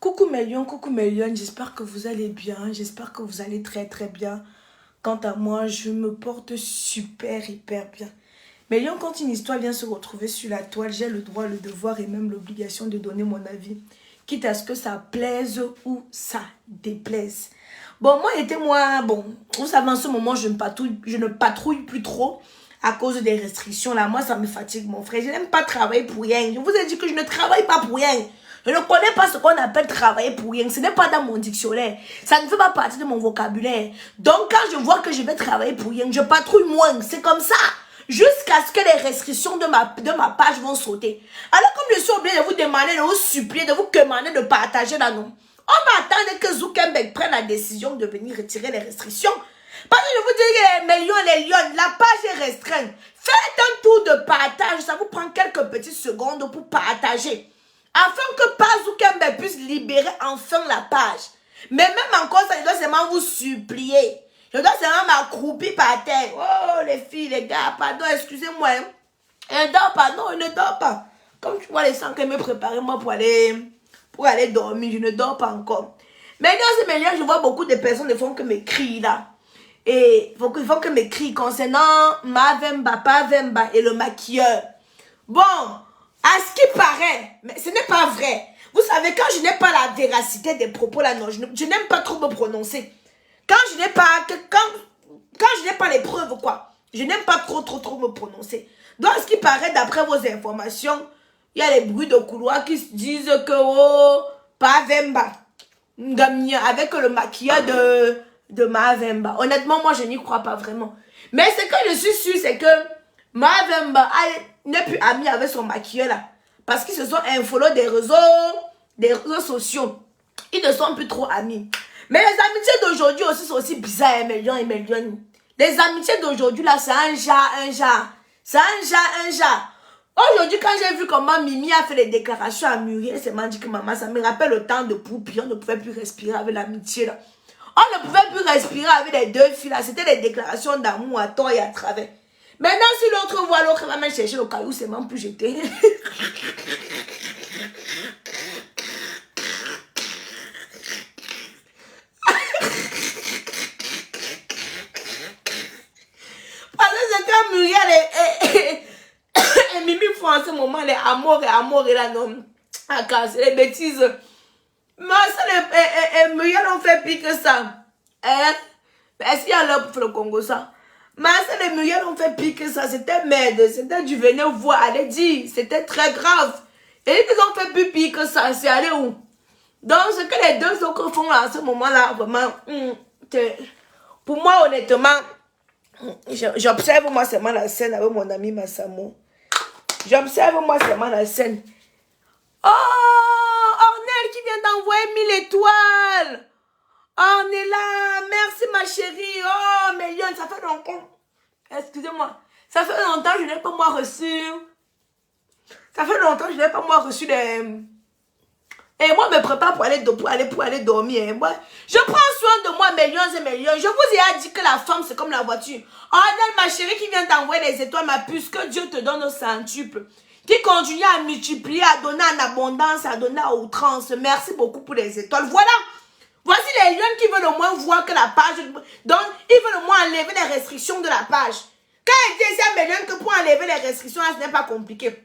Coucou mes lions, j'espère que vous allez bien, j'espère que vous allez très très bien. Quant à moi, je me porte super hyper bien. Mais lions, quand une histoire vient se retrouver sur la toile, j'ai le droit, le devoir et même l'obligation de donner mon avis. Quitte à ce que ça plaise ou ça déplaise. Bon, vous savez, en ce moment, je ne patrouille plus trop à cause des restrictions. Là, moi, ça me fatigue, mon frère. Je n'aime pas travailler pour rien. Je vous ai dit que je ne travaille pas pour rien. Je ne connais pas ce qu'on appelle travailler pour rien. Ce n'est pas dans mon dictionnaire. Ça ne fait pas partie de mon vocabulaire. Donc, quand je vois que je vais travailler pour rien, je patrouille moins. C'est comme ça. Jusqu'à ce que les restrictions de ma page vont sauter. Alors, comme je suis obligée de vous demander, de vous supplier, de vous demander de partager là, non. On va attendre que Zuckerberg prenne la décision de venir retirer les restrictions. Parce que je vous dis, les lions, la page est restreinte. Faites un tour de partage. Ça vous prend quelques petites secondes pour partager. Afin que pas Zuckerberg puisse libérer enfin la page. Mais même encore ça, je dois seulement vous supplier. Je dois seulement m'accroupir par terre. Oh, les filles, les gars, pardon, excusez-moi. Elle ne dort pas, non, elle ne dort pas. Comme tu vois les sangs que me préparer moi pour aller dormir, je ne dors pas encore. Mais dans ce milieu, je vois beaucoup de personnes ne font que m'écrire là. Et ils font que m'écrire concernant Mavemba, Pavemba et le maquilleur. Bon, à ce qui paraît, mais ce n'est pas vrai. Vous savez, quand je n'ai pas la véracité des propos là, non, je n'aime pas trop me prononcer. Quand je n'ai pas les preuves, quoi, je n'aime pas trop me prononcer. Donc, à ce qui paraît, d'après vos informations, il y a les bruits de couloir qui se disent que, oh, Pavemba, avec le maquillage de Mavemba. Honnêtement, moi, je n'y crois pas vraiment. Mais ce que je suis sûre, c'est que Mavemba n'est plus ami avec son maquilleur là. Parce qu'ils se sont infollow des réseaux sociaux. Ils ne sont plus trop amis. Mais les amitiés d'aujourd'hui aussi sont aussi bizarres, hein, mes lions et mes lions. Les amitiés d'aujourd'hui là, c'est un genre. C'est un genre. Aujourd'hui, quand j'ai vu comment Mimi a fait les déclarations à Muriel, c'est m'a dit que maman, ça me rappelle le temps de Poupi. On ne pouvait plus respirer avec l'amitié là. On ne pouvait plus respirer avec les deux filles là. C'était des déclarations d'amour à tort et à travers. Maintenant, si l'autre voit l'autre, va même chercher le caillou, c'est même plus jeté. Parce que c'est quand Muriel et Mimi font en ce moment les amours et la non. À casser les bêtises. Mais ça, Muriel ont fait pire que ça. Hein? Est-ce qu'il y a l'heure pour le Congo ça? Mais ça, les Muriel ont fait pire que ça. C'était merde. C'était du venir voir. Allez dire. C'était très grave. Et ils ont fait plus pire que ça. C'est aller où? Donc, ce que les deux autres font là, à ce moment-là, vraiment, pour moi, honnêtement, j'observe moi seulement la scène avec mon ami Massamo. J'observe moi seulement la scène. Oh, Ornel qui vient d'envoyer 1000 étoiles. Oh, on est là. Merci ma chérie. Oh, mais Lyon, ça fait longtemps. Excusez-moi. Ça fait longtemps que je n'ai pas moi reçu. Ça fait longtemps que je n'ai pas moi reçu des... Et moi, je me prépare pour aller dormir. Hein. Moi, je prends soin de moi, mes lions et mes lions. Je vous ai dit que la femme, c'est comme la voiture. Oh, Ornel, ma chérie qui vient d'envoyer les étoiles, ma puce, que Dieu te donne au centuple. Qui continue à multiplier, à donner en abondance, à donner à outrance. Merci beaucoup pour les étoiles. Voilà. Voici les lions qui veulent au moins voir que la page... Donc, ils veulent au moins enlever les restrictions de la page. Quand ils disent à mes lions que pour enlever les restrictions, ce n'est pas compliqué.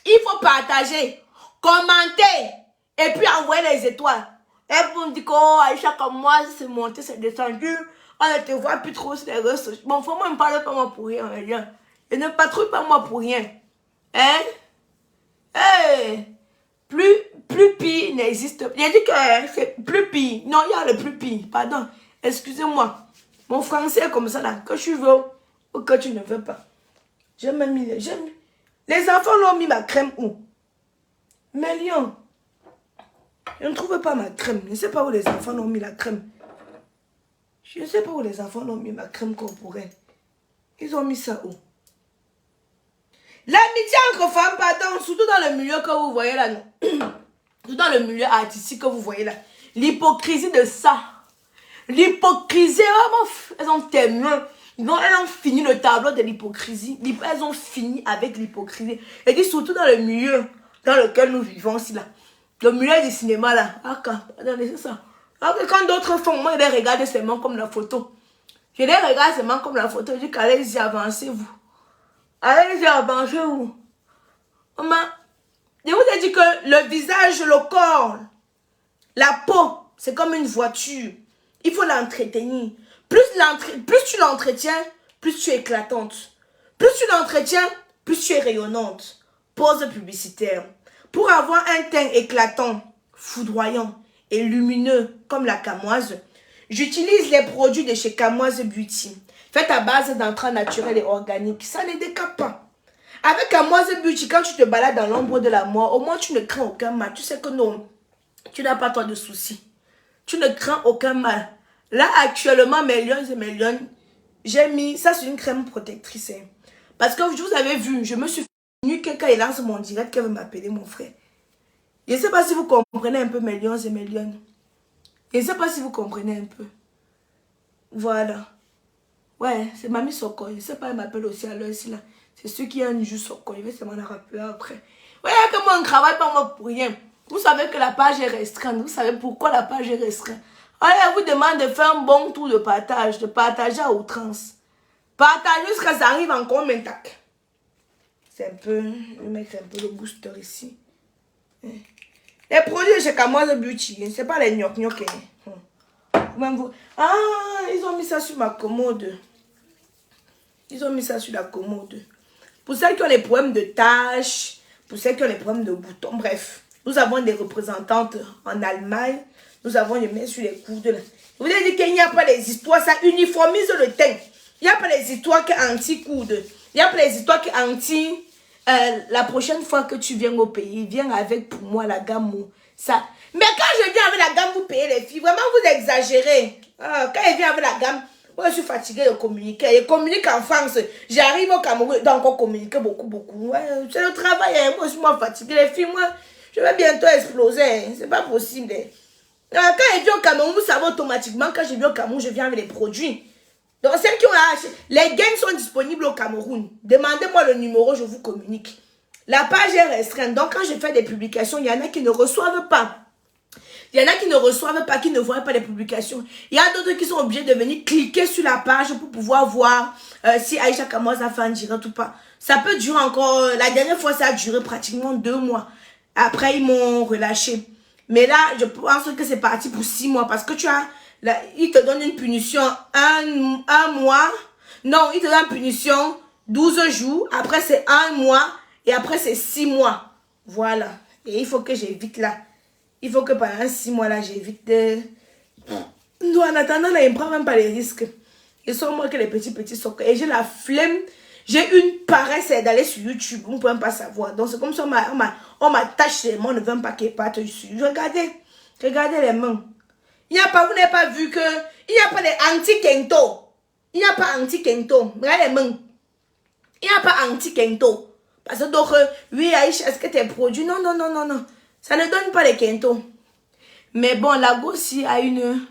Il faut partager, commenter, et puis envoyer les étoiles. Et vous me dites que, oh, Aïcha, comme moi, c'est monté, c'est descendu. On ne te voit plus trop sur les réseaux sociaux. Bon, faut moi ne parle pas moi pour rien, les lions. Et ne patrouille pas moi pour rien. Hein? Hey! Plus pire n'existe pas. J'ai dit que c'est plus pire. Non, il y a le plus pire. Pardon. Excusez-moi. Mon français est comme ça là. Que tu veux ou que tu ne veux pas. J'aime mis. Les enfants l'ont mis ma crème où? Mais Lyon. Je ne trouve pas ma crème. Je ne sais pas où les enfants l'ont mis la crème. Je ne sais pas où les enfants l'ont mis ma crème corporelle. Ils ont mis ça où? L'amitié entre femmes, pardon, surtout dans le milieu que vous voyez là, non? Surtout dans le milieu artistique que vous voyez là. L'hypocrisie de ça. L'hypocrisie, vraiment, elles ont tellement... elles ont fini le tableau de l'hypocrisie. Elles ont fini avec l'hypocrisie. Et dit surtout dans le milieu dans lequel nous vivons aussi là. Le mulet du cinéma là. Ah, attendez, c'est ça. Ah, quand d'autres font, moi, je les regarde seulement comme la photo. Je les regarde seulement comme la photo. Je dis qu'allez-y, avancez-vous. Allez-y, avancez-vous. Je vous ai dit que le visage, le corps, la peau, c'est comme une voiture. Il faut l'entretenir. Plus tu l'entretiens, plus tu es éclatante. Plus tu l'entretiens, plus tu es rayonnante. Pause publicitaire. Pour avoir un teint éclatant, foudroyant et lumineux comme la camoise, j'utilise les produits de chez Camoise Beauty. Faits à base d'entrailles naturelles et organiques. Ça ne décape pas. Avec Camoise Beauty, quand tu te balades dans l'ombre de la mort, au moins tu ne crains aucun mal. Tu sais que non, tu n'as pas toi de soucis. Tu ne crains aucun mal. Là, actuellement, mes lions et mes lionnes, j'ai mis, ça c'est une crème protectrice. Hein. Parce que vous avez vu, je me suis fait quelqu'un il lance mon direct qui veut m'appeler mon frère. Je ne sais pas si vous comprenez un peu mes lions et mes lionnes. Je ne sais pas si vous comprenez un peu. Voilà. Ouais, c'est Mamie Soko. Je ne sais pas, elle m'appelle aussi à l'heure là. C'est ceux qui ont un jour Soko. Je vais seulement la rappeler après. Ouais, que moi on ne travaille pas moi pour rien. Vous savez que la page est restreinte. Vous savez pourquoi la page est restreinte. Allez, elle vous demande de faire un bon tour de partage, de partager à outrance. Partager jusqu'à ça arrive en combien tac. C'est un peu, je vais mettre un peu le booster ici. Les produits de chez Camoise Beauty, c'est pas les gnoc-gnoc. Ah, ils ont mis ça sur ma commode. Ils ont mis ça sur la commode. Pour celles qui ont les problèmes de taches, pour celles qui ont les problèmes de boutons, bref. Nous avons des représentantes en Allemagne. Nous avons les mains sur les coudes. Vous avez dit qu'il n'y a pas les histoires, ça uniformise le teint. Il n'y a pas les histoires qui anti-coudes. Il n'y a pas les histoires qui anti... la prochaine fois que tu viens au pays, viens avec pour moi la gamme. Ça. Mais quand je viens avec la gamme, vous payez les filles. Vraiment, vous exagérez. Quand je viens avec la gamme, moi je suis fatiguée de communiquer. Je communique en France. J'arrive au Cameroun, donc on communique beaucoup. Ouais, c'est le travail. Hein. Moi je suis fatiguée. Les filles, moi, je vais bientôt exploser. Hein. C'est pas possible. Hein. Quand je viens au Cameroun, vous savez automatiquement, quand je viens au Cameroun, je viens avec les produits. Donc, celles qui ont acheté, les gains sont disponibles au Cameroun. Demandez-moi le numéro, je vous communique. La page est restreinte. Donc, quand je fais des publications, il y en a qui ne reçoivent pas. Il y en a qui ne reçoivent pas, qui ne voient pas les publications. Il y a d'autres qui sont obligés de venir cliquer sur la page pour pouvoir voir si Aïcha Camoise a fait un direct ou pas. Ça peut durer encore, la dernière fois, ça a duré pratiquement 2 mois. Après, ils m'ont relâché. Mais là, je pense que c'est parti pour 6 mois parce que tu as... Là, il te donne une punition un mois. Non, il te donne une punition 12 jours. Après, c'est 1 mois. Et après, c'est 6 mois. Voilà. Et il faut que j'évite là. Il faut que pendant 6 mois là, j'évite de... Non, en attendant, là, il ne prend même pas les risques. Ils sont moins que les petits socles. Et j'ai la flemme. J'ai une paresse d'aller sur YouTube. On ne peut même pas savoir. Donc, c'est comme ça, on m'attache seulement. On ne veut même pas qu'elle parte sur YouTube. Regardez les mains. Il n'y a pas, vous n'avez pas vu que, il n'y a pas de anti-kento. Il n'y a pas anti-kento. Regardez les mains. Il n'y a pas anti-kento. Parce que d'autres, oui, Aïcha, est-ce que tes produits, non. Ça ne donne pas les kento. Mais bon, la Gossi a une,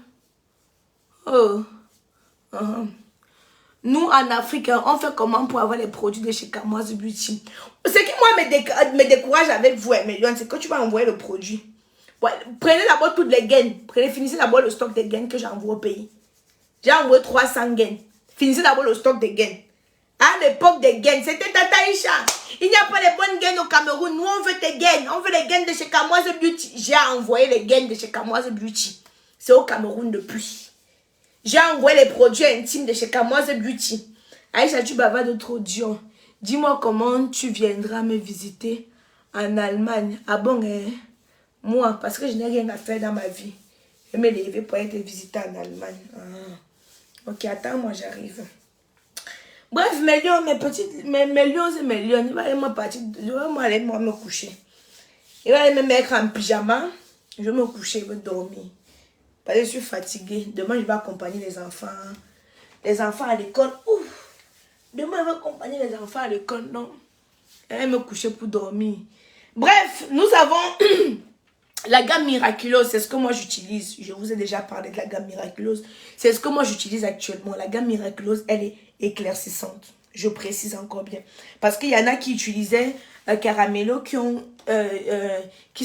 Nous, en Afrique, on fait comment pour avoir les produits de chez Camoise Beauty? Ce qui, moi, me décourage avec vous, Emilion, c'est que tu vas envoyer le produit. Ouais, prenez d'abord toutes les gaines. Finissez d'abord le stock des gaines que j'envoie au pays. J'ai envoyé 300 gaines. Finissez d'abord le stock des gaines. À l'époque des gaines, c'était Tata Aïcha. Il n'y a pas les bonnes gaines au Cameroun. Nous, on veut tes gaines. On veut les gaines de chez Camoise Beauty. J'ai envoyé les gaines de chez Camoise Beauty. C'est au Cameroun depuis. J'ai envoyé les produits intimes de chez Camoise Beauty. Aïcha, tu bavardes trop dur. Dis-moi comment tu viendras me visiter en Allemagne. Ah bon, hein? Moi, parce que je n'ai rien à faire dans ma vie. Je vais me lever pour aller te visiter en Allemagne. Ah. Ok, attends, moi j'arrive. Bref, mes lions, mes lions et mes lions, il va aller me coucher. Il va aller me mettre en pyjama. Je vais me coucher, je vais dormir. Parce que je suis fatiguée. Demain, je vais accompagner les enfants. Les enfants à l'école. Ouf. Demain, je vais accompagner les enfants à l'école. Non. Je vais me coucher pour dormir. Bref, nous avons... La gamme miraculeuse, c'est ce que moi j'utilise. Je vous ai déjà parlé de la gamme miraculeuse. C'est ce que moi j'utilise actuellement. La gamme miraculeuse, elle est éclaircissante. Je précise encore bien. Parce qu'il y en a qui utilisaient Caramello, qui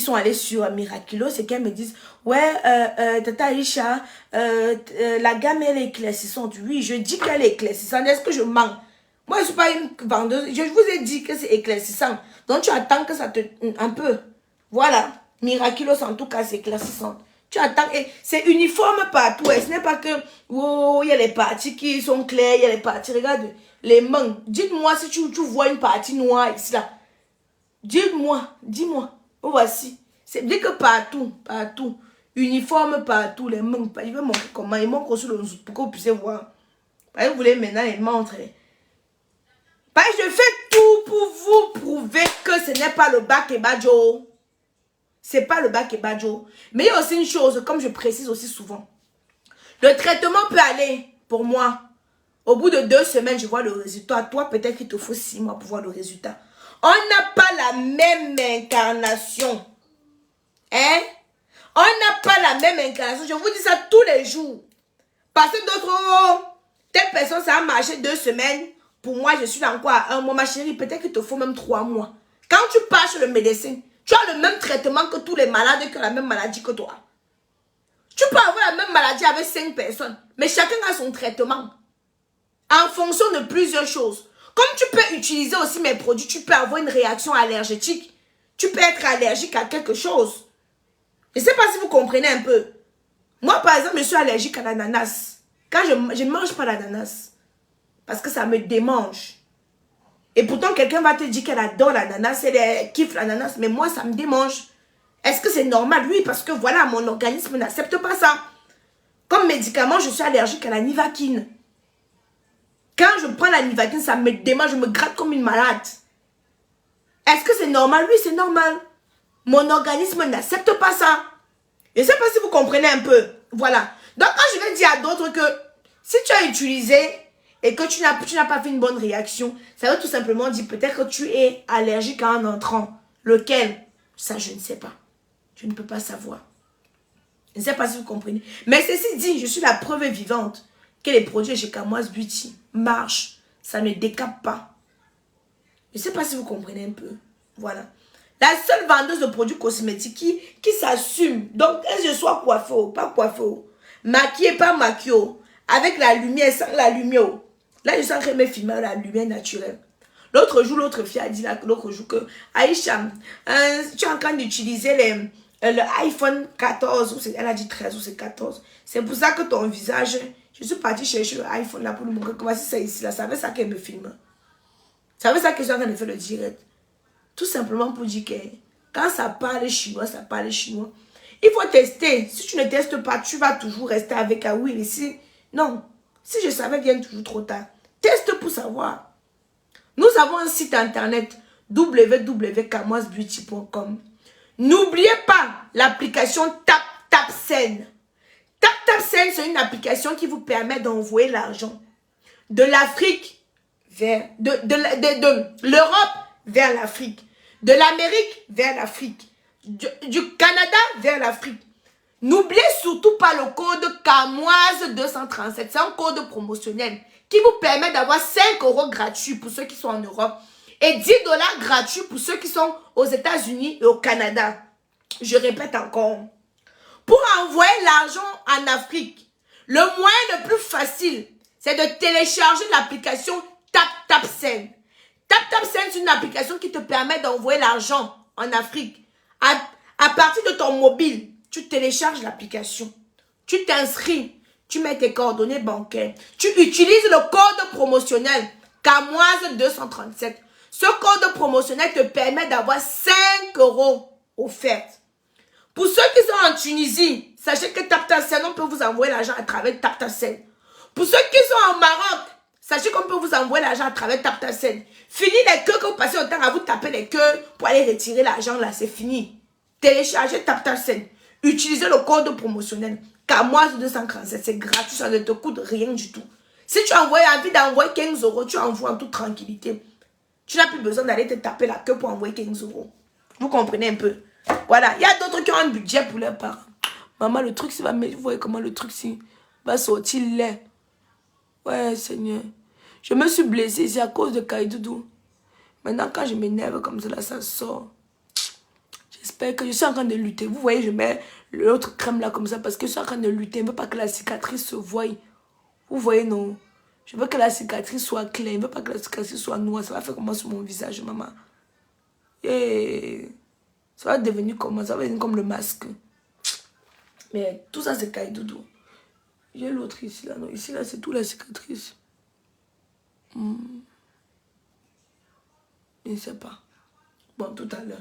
sont allés sur Miraculous et qui me disent, ouais, Tata Aïcha, la gamme elle est éclaircissante. Oui, je dis qu'elle est éclaircissante. Est-ce que je mens? Moi, je ne suis pas une vendeuse. Je vous ai dit que c'est éclaircissant. Donc, tu attends que ça te... Un peu. Voilà. Miraculous, en tout cas, c'est éclaircissant. Tu attends. Et c'est uniforme partout. Et ce n'est pas que... Oh, il y a les parties qui sont claires. Il y a les parties... Regarde, les mains. Dites-moi si tu vois une partie noire ici, là. Dis-moi. Oh, voici. C'est bien que partout. Uniforme partout. Les mains. Il veut montrer comment. Il montre sur le... Pour que vous puissiez voir. Vous voulez maintenant les montrer. Je fais tout pour vous prouver que ce n'est pas le bac et badjo. C'est pas le bac et badjo. Mais il y a aussi une chose, comme je précise aussi souvent. Le traitement peut aller, pour moi, au bout de 2 semaines, je vois le résultat. Toi, peut-être qu'il te faut 6 mois pour voir le résultat. On n'a pas la même incarnation. Hein? On n'a pas la même incarnation. Je vous dis ça tous les jours. Parce que d'autres, telle personne, ça a marché 2 semaines. Pour moi, je suis là encore à 1 mois. Ma chérie, peut-être qu'il te faut même 3 mois. Quand tu pars chez le médecin, tu as le même traitement que tous les malades qui ont la même maladie que toi. Tu peux avoir la même maladie avec 5 personnes. Mais chacun a son traitement. En fonction de plusieurs choses. Comme tu peux utiliser aussi mes produits, tu peux avoir une réaction allergétique. Tu peux être allergique à quelque chose. Je ne sais pas si vous comprenez un peu. Moi, par exemple, je suis allergique à l'ananas. Quand je ne mange pas l'ananas. Parce que ça me démange. Et pourtant, quelqu'un va te dire qu'elle adore l'ananas, elle kiffe l'ananas, mais moi, ça me démange. Est-ce que c'est normal? Oui, parce que voilà, mon organisme n'accepte pas ça. Comme médicament, je suis allergique à la nivaquine. Quand je prends la nivaquine, ça me démange, je me gratte comme une malade. Est-ce que c'est normal? Oui, c'est normal. Mon organisme n'accepte pas ça. Je ne sais pas si vous comprenez un peu. Voilà. Donc, quand je vais dire à d'autres que si tu as utilisé et que tu n'as pas fait une bonne réaction, ça veut tout simplement dire peut-être que tu es allergique à un entrant. Lequel? Ça, je ne sais pas. Je ne peux pas savoir. Je ne sais pas si vous comprenez. Mais ceci dit, je suis la preuve vivante que les produits chez Kamoise Beauty marchent. Ça ne décape pas. Je ne sais pas si vous comprenez un peu. Voilà. La seule vendeuse de produits cosmétiques qui s'assume. Donc, est-ce que je sois coiffée ou pas coiffée? Maquillée, pas maquillée. Avec la lumière, sans la lumière. Là, je suis en train de me filmer la lumière naturelle. L'autre jour, l'autre fille a dit l'autre jour que Aïcha, tu es en train d'utiliser le iPhone 14, elle a dit 13 ou c'est 14. C'est pour ça que ton visage, je suis partie chercher le iPhone là pour lui montrer comment c'est ici là. Ça veut ça qu'elle me filme. Ça veut ça que je suis en train de faire le direct. Tout simplement pour dire que quand ça parle chinois, ça parle chinois. Il faut tester. Si tu ne testes pas, tu vas toujours rester avec un oui ici. Non. Si je savais, viens toujours trop tard. Teste pour savoir. Nous avons un site internet www.kamoisebeauty.com. N'oubliez pas l'application TapTapSend. TapTapSend, c'est une application qui vous permet d'envoyer l'argent de l'Afrique vers... de l'Europe vers l'Afrique. De l'Amérique vers l'Afrique. Du Canada vers l'Afrique. N'oubliez surtout pas le code Kamoise 237. C'est un code promotionnel qui vous permet d'avoir 5 € gratuits pour ceux qui sont en Europe et 10 $ gratuits pour ceux qui sont aux États-Unis et au Canada. Je répète encore. Pour envoyer l'argent en Afrique, le moyen le plus facile, c'est de télécharger l'application TapTapSend. TapTapSend, c'est une application qui te permet d'envoyer l'argent en Afrique. À partir de ton mobile, tu télécharges l'application. Tu t'inscris. Tu mets tes coordonnées bancaires. Tu utilises le code promotionnel Kamoise 237. Ce code promotionnel te permet d'avoir 5 € offerts. Pour ceux qui sont en Tunisie, sachez que TapTapSend, on peut vous envoyer l'argent à travers TapTapSend. Pour ceux qui sont en Maroc, sachez qu'on peut vous envoyer l'argent à travers TapTapSend. Fini les queues que vous passez autant à vous taper les queues pour aller retirer l'argent là, c'est fini. Téléchargez TapTapSend. Utilisez le code promotionnel Kamoise 237. C'est gratuit, ça ne te coûte rien du tout. Si tu as envie d'envoyer 15 €, tu envoies en toute tranquillité. Tu n'as plus besoin d'aller te taper la queue pour envoyer 15 €. Vous comprenez un peu? Voilà. Il y a d'autres qui ont un budget pour leurs parents. Maman, le truc, vous voyez comment le truc va sortir laid. Ouais, Seigneur. Je me suis blessée ici à cause de Kaidoudou. Maintenant, quand je m'énerve comme ça, là, ça sort. J'espère que je suis en train de lutter. Vous voyez, je mets l'autre crème là comme ça parce que je suis en train de lutter. Je ne veux pas que la cicatrice se voie. Vous voyez, non? Je veux que la cicatrice soit claire. Je ne veux pas que la cicatrice soit noire. Ça va faire comment sur mon visage, maman? Et ça va devenir comment? Ça va devenir comme le masque. Mais tout ça, c'est Kaidoudou. J'ai l'autre ici, là. Non, ici, là, c'est tout la cicatrice. Je ne sais pas. Bon, tout à l'heure.